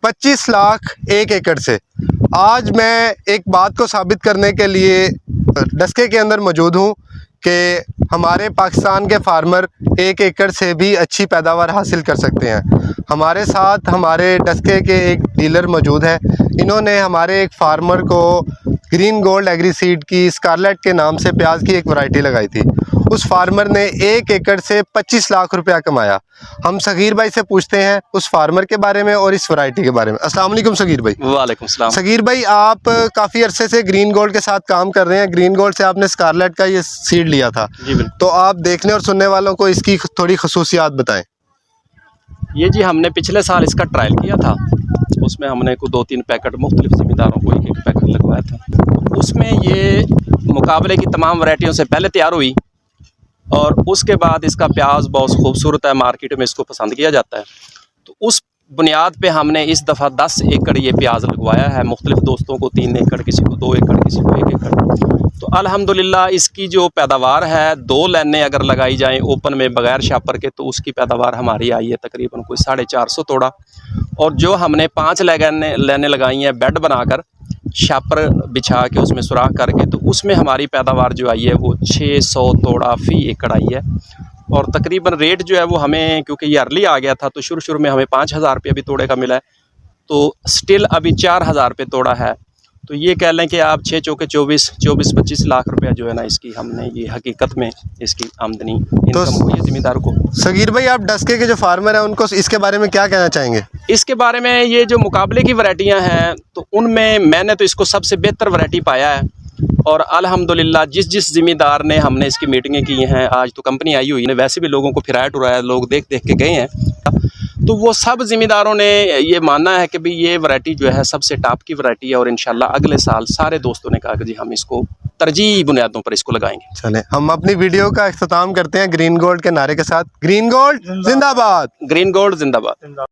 25 लाख 1 एकड़ से। आज मैं एक बात को साबित करने के लिए डस्के के अंदर मौजूद हूँ कि हमारे पाकिस्तान के फार्मर 1 एकड़ से भी अच्छी पैदावार हासिल कर सकते हैं। हमारे साथ हमारे डस्के के एक डीलर मौजूद है। इन्होंने हमारे एक फार्मर को ग्रीन गोल्ड एग्री सीड की स्कारलेट के नाम से प्याज की एक वैरायटी लगाई थी। उस फार्मर ने 1 एकड़ से 25 लाख रुपया कमाया। हम सगीर भाई से पूछते हैं उस फार्मर के बारे में और इस वैरायटी के बारे में। अस्सलाम वालेकुम सगीर भाई। वालेकुम सलाम। सगीर भाई, आप काफ़ी अरसे से ग्रीन गोल्ड के साथ काम कर रहे हैं। ग्रीन गोल्ड से आपने स्कारलेट का ये सीड लिया था। जी बिल्कुल। तो आप देखने और सुनने वालों को इसकी थोड़ी खसूसियात बताएं। ये जी हमने पिछले साल इसका ट्रायल किया था। उसमें हमने को 2-3 पैकेट मुख्तलिफ ज़मींदारों को एक पैकेट लगवाया था। उसमें ये मुकाबले की तमाम वैरायटियों से पहले तैयार हुई और उसके बाद इसका प्याज बहुत खूबसूरत है, मार्केट में इसको पसंद किया जाता है। तो उस बुनियाद पे हमने इस दफ़ा 10 एकड़ ये प्याज लगवाया है। मुख्तलिफ दोस्तों को 3 एकड़, किसी को 2 एकड़, किसी को 1 एकड़। तो अल्हम्दुलिल्लाह इसकी जो पैदावार है, 2 लाइनें अगर लगाई जाएं ओपन में बग़ैर शापर के, तो उसकी पैदावार हमारी आई है तकरीबन कोई 450 तोड़ा। और जो हमने 5 लाइनें लगाई हैं बेड बनाकर, शापर बिछा के उसमें सुराख करके, तो उसमें हमारी पैदावार जो आई है वो 600 तोड़ा फ़ी एकड़ आई है। और तकरीबन रेट जो है वो हमें, क्योंकि ये अर्ली आ गया था, तो शुरू में हमें 5,000 रुपये अभी तोड़े का मिला है। तो स्टिल अभी 4,000 रुपये तोड़ा है। तो ये कह लें कि आप 6 चौके 24-25 लाख रुपया जो है ना, इसकी हमने ये हकीकत में इसकी आमदनी इनकम हुई है ज़मींदार को। सगीर भाई, आप डस्के के जो फार्मर हैं उनको इसके बारे में क्या कहना चाहेंगे? इसके बारे में ये जो मुकाबले की वैरायटियां हैं, तो उनमें मैंने तो इसको सबसे बेहतर वैरायटी पाया है। और अल्हम्दुलिल्लाह जिस ज़मींदार ने, हमने इसकी मीटिंगें की हैं, आज तो कंपनी आई हुई है, वैसे भी लोगों को फिराया टुराया, लोग देख के गए हैं। तो वो सब ज़मींदारों ने ये मानना है कि भाई ये वैरायटी जो है सबसे टॉप की वैरायटी है। और इंशाल्लाह अगले साल सारे दोस्तों ने कहा कि जी हम इसको तरजीही बुनियादों पर इसको लगाएंगे। चलें, हम अपनी वीडियो का इख्तिताम करते हैं ग्रीन गोल्ड के नारे के साथ। ग्रीन गोल्ड जिंदाबाद। ग्रीन गोल्ड जिंदाबाद।